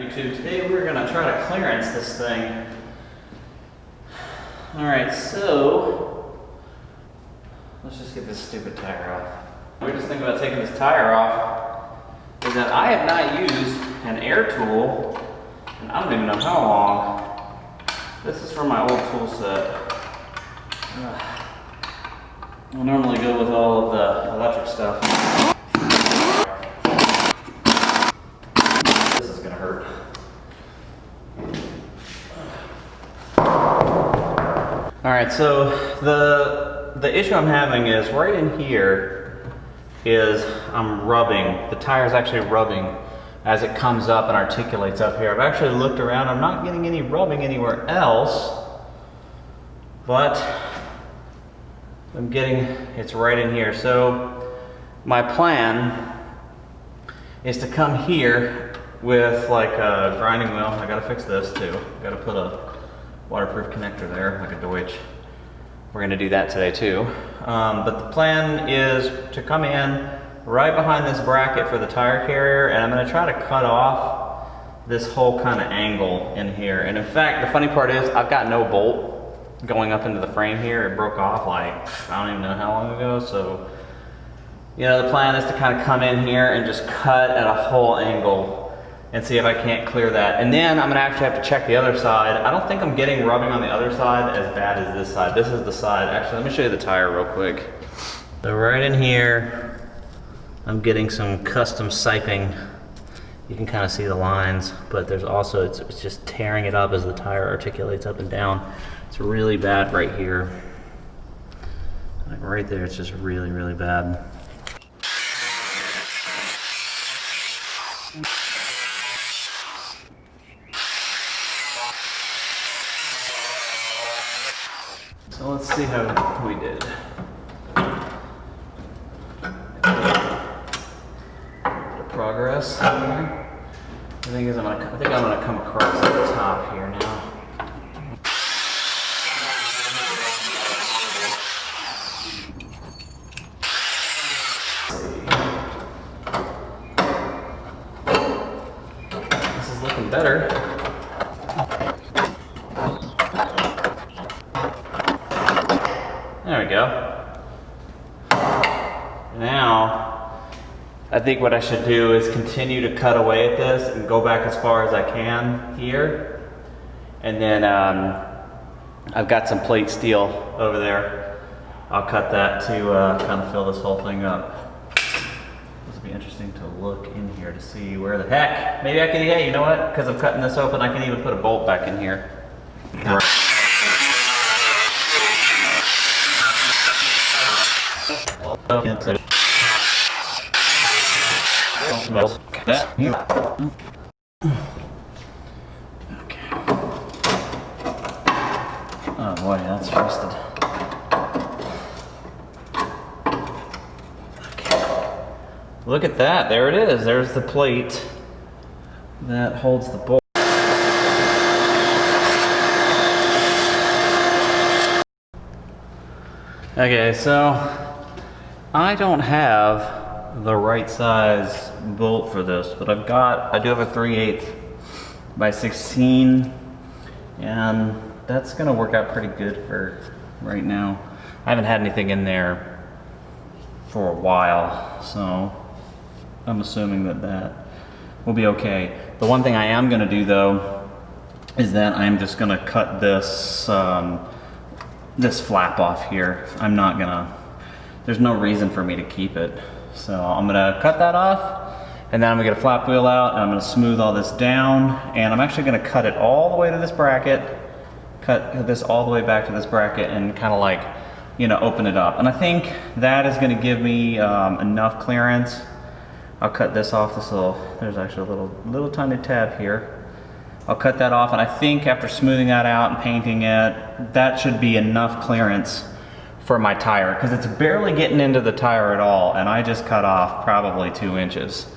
YouTube. Today we're gonna try to clearance this thing. Alright, so let's just get this stupid tire off. The weirdest thing about taking this tire off is that I have not used an air tool and I don't even know how long. This is from my old tool set. I normally go with all of the electric stuff. This is gonna hurt. Alright, so the issue I'm having is right in here is I'm rubbing. The tire's actually rubbing as it comes up and articulates up here. I've actually looked around. I'm not getting any rubbing anywhere else, but I'm getting, it's right in here. So my plan is to come here with like a grinding wheel. I gotta fix this too. Gotta put a waterproof connector there, like a Deutsch. We're gonna do that today too. But the plan is to come in right behind this bracket for the tire carrier, and I'm gonna try to cut off this whole kind of angle in here. And in fact, the funny part is I've got no bolt going up into the frame here. It broke off like, I don't even know how long ago. So, you know, the plan is to kind of come in here and just cut at a whole angle and see if I can't clear that. And then I'm gonna actually have to check the other side. I don't think I'm getting rubbing on the other side as bad as this side. This is the side. Actually, let me show you the tire real quick. So right in here, I'm getting some custom siping. You can kind of see the lines, but there's also, it's just tearing it up as the tire articulates up and down. It's really bad right here. Like right there, it's just really, really bad. So let's see how we did. Progress. The thing is, I think I'm gonna come across at the top here now. This is looking better. There we go. Now, I think what I should do is continue to cut away at this and go back as far as I can here. And then I've got some plate steel over there. I'll cut that to kind of fill this whole thing up. This will be interesting to look in here to see where the heck, maybe I can, yeah, you know what? Because I'm cutting this open, I can even put a bolt back in here. Right. Okay. Oh boy, that's rusted. Okay. Look at that, there it is. There's the plate that holds the bolt. Okay, so I don't have the right size bolt for this, but I do have a 3/8 by 16, and that's gonna work out pretty good for right now. I haven't had anything in there for a while, so I'm assuming that will be okay. The one thing I am gonna do though is that I'm just gonna cut this this flap off here. I'm not gonna, there's no reason for me to keep it. So I'm gonna cut that off, and then I'm gonna get a flap wheel out, and I'm gonna smooth all this down, and I'm actually gonna cut it all the way to this bracket, cut this all the way back to this bracket, and kind of like, you know, open it up. And I think that is gonna give me enough clearance. I'll cut this off, this little, there's actually a little tiny tab here. I'll cut that off, and I think after smoothing that out and painting it, that should be enough clearance for my tire, because it's barely getting into the tire at all, and I just cut off probably 2 inches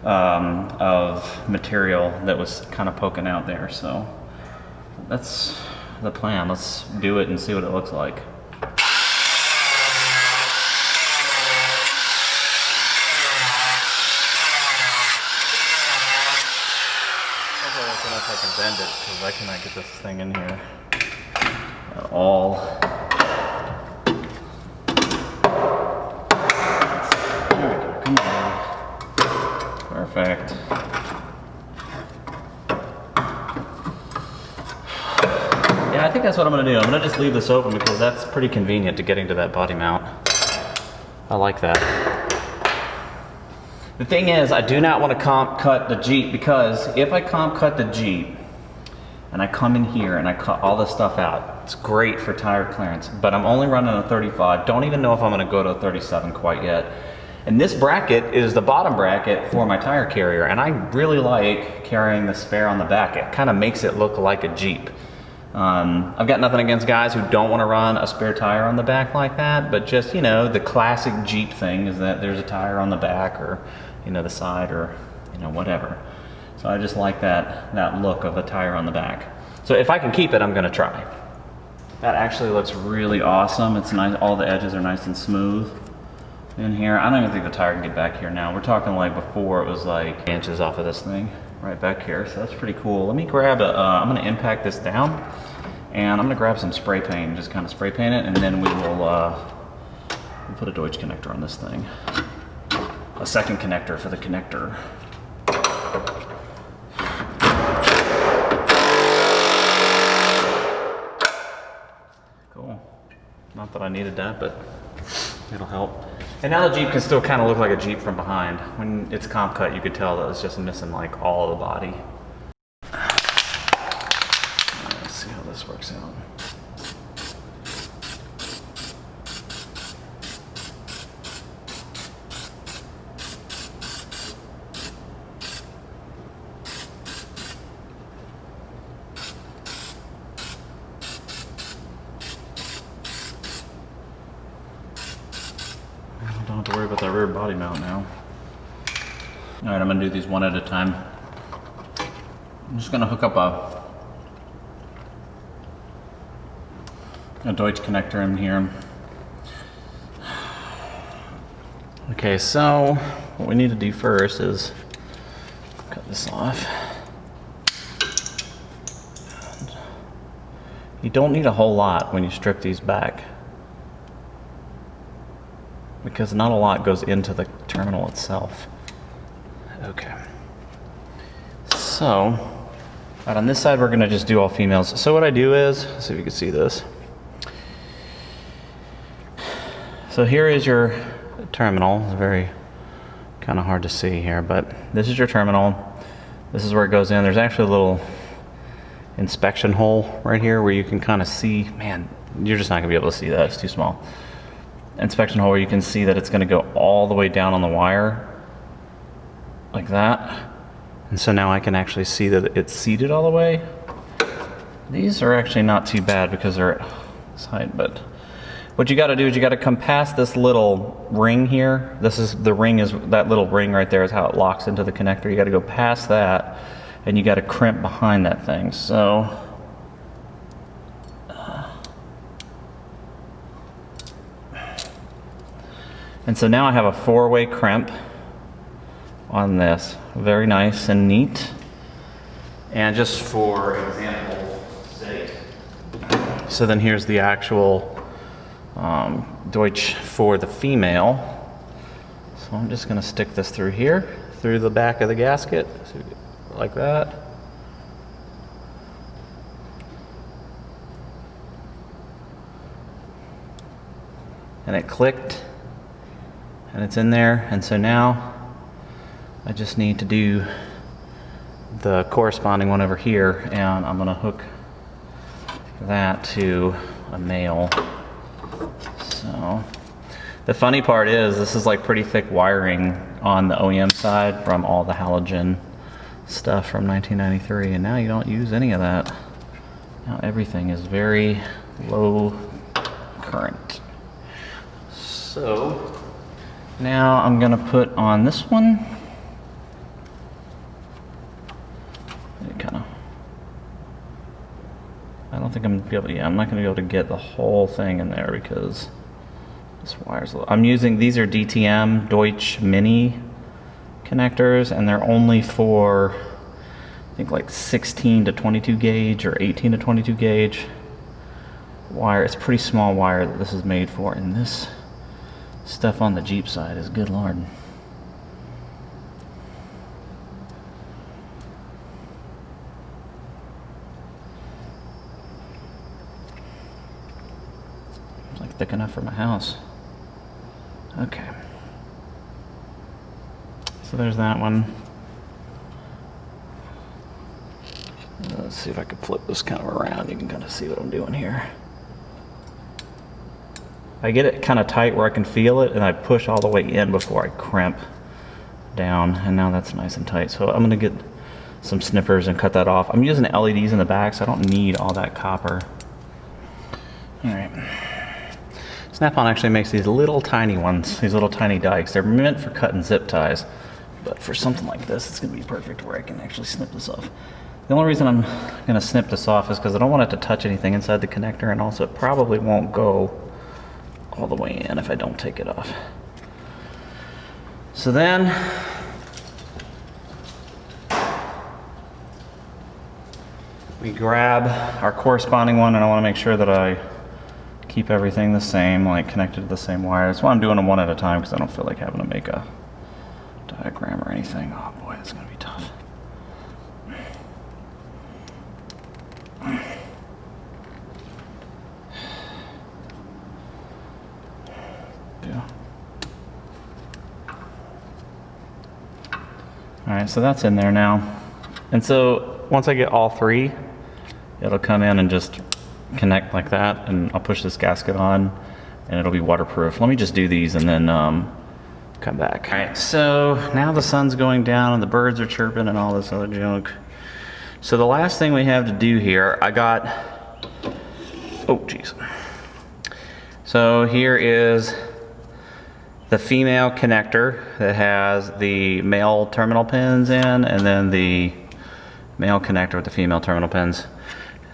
of material that was kind of poking out there. So that's the plan. Let's do it and see what it looks like. don't know if I can bend it because I cannot get this thing in here at all. There we go. Come on. Perfect. Yeah, I think that's what I'm going to do. I'm going to just leave this open because that's pretty convenient to getting to that body mount. I like that. The thing is, I do not want to comp cut the Jeep because if I comp cut the Jeep and I come in here and I cut all this stuff out, it's great for tire clearance, but I'm only running a 35. Don't even know if I'm going to go to a 37 quite yet. And this bracket is the bottom bracket for my tire carrier, and I really like carrying the spare on the back. It kind of makes it look like a Jeep. I've got nothing against guys who don't want to run a spare tire on the back like that, but just, you know, the classic Jeep thing is that there's a tire on the back or, you know, the side or, you know, whatever. So I just like that look of a tire on the back. So if I can keep it, I'm going to try. That actually looks really awesome. It's nice. All the edges are nice and smooth in here. I don't even think the tire can get back here now. We're talking like before it was like inches off of this thing right back here. So that's pretty cool. Let me grab I'm going to impact this down and I'm going to grab some spray paint and just kind of spray paint it, and then we will we'll put a Deutsch connector on this thing. A second connector for the connector. Cool. Not that I needed that, but it'll help. And now the Jeep can still kind of look like a Jeep from behind. When it's comp cut, you could tell that it's just missing like all of the body. Let's see how this works out. Don't have to worry about that rear body mount now. All right, I'm gonna do these one at a time. I'm just gonna hook up a Deutsch connector in here. Okay, so what we need to do first is cut this off. You don't need a whole lot when you strip these back, because not a lot goes into the terminal itself. Okay. So, right on this side, we're gonna just do all females. So what I do is, let's see if you can see this. So here is your terminal. It's very kind of hard to see here, but this is your terminal. This is where it goes in. There's actually a little inspection hole right here where you can kind of see, man, you're just not gonna be able to see that, it's too small. Inspection hole where you can see that it's going to go all the way down on the wire like that, and so now I can actually see that it's seated all the way. These are actually not too bad because they're at this height, but what you got to do is you got to come past this little ring here. This is the ring, is that little ring right there is how it locks into the connector. You got to go past that and you got to crimp behind that thing. So and so now I have a 4-way crimp on this. Very nice and neat. And just for example sake, so then here's the actual Deutsch for the female. So I'm just gonna stick this through here, through the back of the gasket, so like that. And it clicked. And it's in there, and so now I just need to do the corresponding one over here, and I'm gonna hook that to a male. So the funny part is this is like pretty thick wiring on the OEM side from all the halogen stuff from 1993, and now you don't use any of that. Now everything is very low current. So now I'm gonna put on this one. I don't think I'm gonna be able to, I'm not gonna be able to get the whole thing in there because this wire's a little, I'm using, these are DTM Deutsch Mini connectors, and they're only for think like 16 to 22 gauge or 18 to 22 gauge wire. It's a pretty small wire that this is made for, and this stuff on the Jeep side is good lord. It's like thick enough for my house. Okay. So there's that one. Let's see if I can flip this kind of around. You can kind of see what I'm doing here. I get it kind of tight where I can feel it, and I push all the way in before I crimp down, and now that's nice and tight. So I'm gonna get some snippers and cut that off. I'm using LEDs in the back, so I don't need all that copper. All right. Snap-on actually makes these little tiny ones, these little tiny dikes. They're meant for cutting zip ties, but for something like this, it's gonna be perfect where I can actually snip this off. The only reason I'm gonna snip this off is because I don't want it to touch anything inside the connector, and also it probably won't go all the way in if I don't take it off. So then, we grab our corresponding one, and I want to make sure that I keep everything the same, like connected to the same wire. That's why I'm doing them one at a time, because I don't feel like having to make a diagram or anything. Oh boy, that's gonna be tough. Alright, so that's in there now. And so once I get all three, it'll come in and just connect like that, and I'll push this gasket on and it'll be waterproof. Let me just do these and then come back. Alright, so now the sun's going down and the birds are chirping and all this other junk. So the last thing we have to do here, I got, oh geez. So here is the female connector that has the male terminal pins in, and then the male connector with the female terminal pins.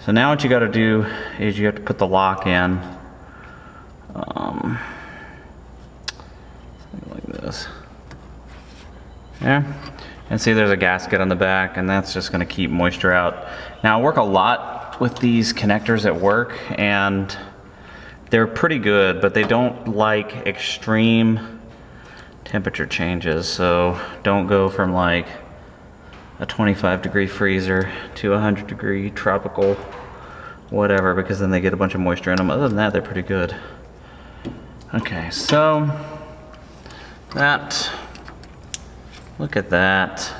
So now what you got to do is you have to put the lock in, like this. Yeah, and see there's a gasket on the back, and that's just going to keep moisture out. Now I work a lot with these connectors at work, and they're pretty good, but they don't like extreme temperature changes. So don't go from like a 25-degree freezer to a 100-degree tropical whatever, because then they get a bunch of moisture in them. Other than that, they're pretty good. Okay, so that, look at that.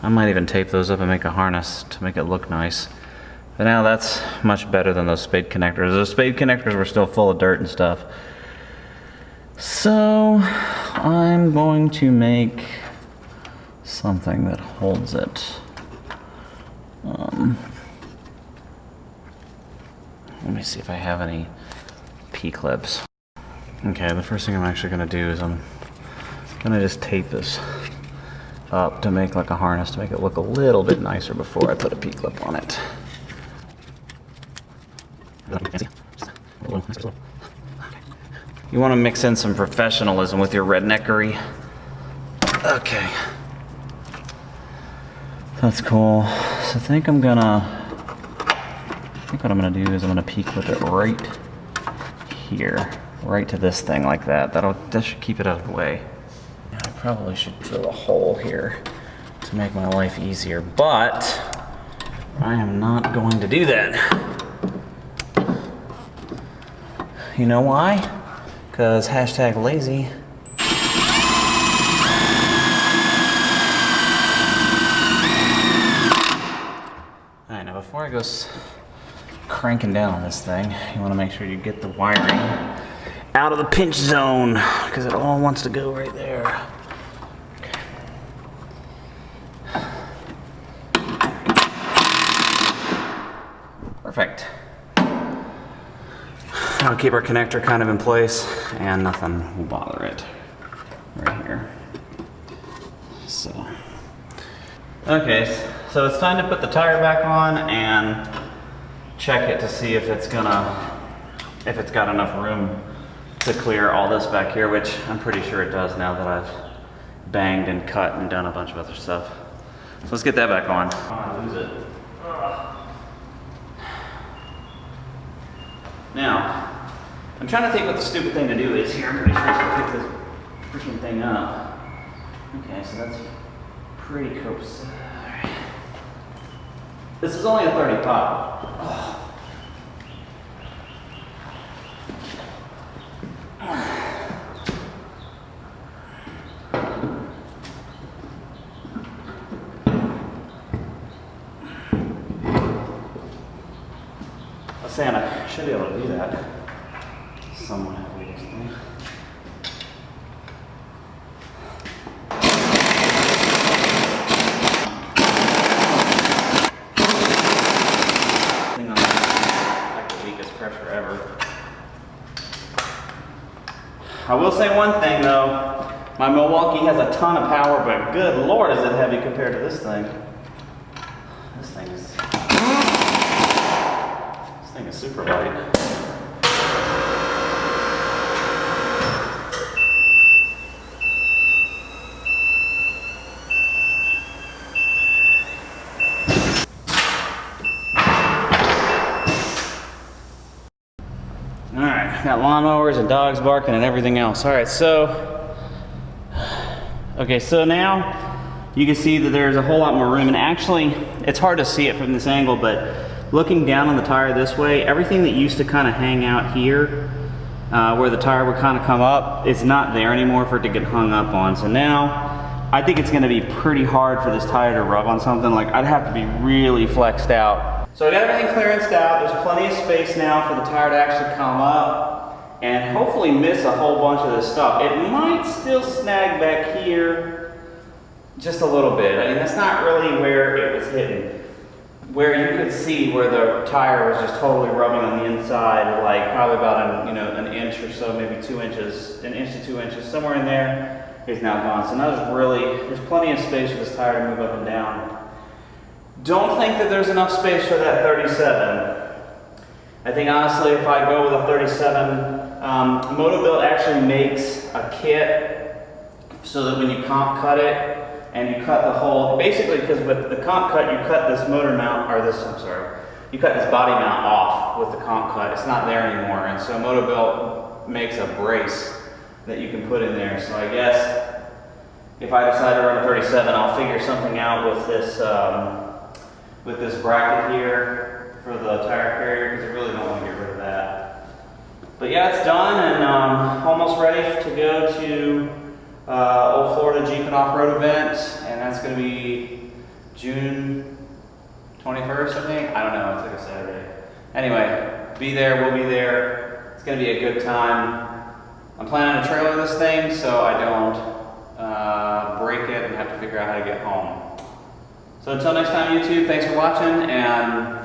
I might even tape those up and make a harness to make it look nice. But now that's much better than those spade connectors. Those spade connectors were still full of dirt and stuff. So I'm going to make something that holds it. Let me see if I have any P-clips. Okay, the first thing I'm actually going to do is I'm going to just tape this up to make like a harness to make it look a little bit nicer before I put a P-clip on it. You want to mix in some professionalism with your redneckery. Okay. That's cool. So I think what I'm gonna do is I'm gonna P-clip it right here, right to this thing like that. That should keep it out of the way. I probably should drill a hole here to make my life easier, but I am not going to do that. You know why? Because #lazy. Alright, now before I go cranking down on this thing, you want to make sure you get the wiring out of the pinch zone, because it all wants to go right there. Perfect. That'll keep our connector kind of in place and nothing will bother it right here. So, okay, so it's time to put the tire back on and check it to see if it's got enough room to clear all this back here, which I'm pretty sure it does now that I've banged and cut and done a bunch of other stuff. So let's get that back on. Oh, lose it. Ugh. Now, I'm trying to think what the stupid thing to do is here. I'm pretty sure I should pick this freaking thing up. Okay, so that's pretty copacetic. Alright. This is only a 30 pop. Oh. I was saying I should be able to do that. Somewhat heavy, this thing. Pressure ever. I will say one thing though, my Milwaukee has a ton of power, but good lord is it heavy compared to this thing. This thing is super light. Alright, got lawnmowers and dogs barking and everything else. Alright, so now you can see that there's a whole lot more room, and actually it's hard to see it from this angle, but looking down on the tire this way, everything that used to kind of hang out here where the tire would kind of come up, it's not there anymore for it to get hung up on. So now I think it's going to be pretty hard for this tire to rub on something. Like, I'd have to be really flexed out. So I got everything clearanced out. There's plenty of space now for the tire to actually come up and hopefully miss a whole bunch of this stuff. It might still snag back here just a little bit. I mean, that's not really where it was hitting. Where you could see where the tire was just totally rubbing on the inside, like probably about an inch or so, maybe 2 inches, an inch to 2 inches, somewhere in there is now gone. So now there's plenty of space for this tire to move up and down. Don't think that there's enough space for that 37. I think honestly, if I go with a 37, Motobuilt actually makes a kit so that when you comp cut it and you cut the whole, basically, because with the comp cut, you cut this motor mount, you cut this body mount off with the comp cut. It's not there anymore, and so Motobuilt makes a brace that you can put in there. So I guess if I decide to run a 37, I'll figure something out with this bracket here for the tire carrier, because I really don't want to get rid of that. But yeah, it's done, and almost ready to go to Old Florida Jeep and Off-Road event, and that's going to be June 21st, I think. I don't know, it's like a Saturday. Anyway, be there, we'll be there. It's going to be a good time. I'm planning to trailer this thing so I don't break it and have to figure out how to get home. So until next time, YouTube, thanks for watching, and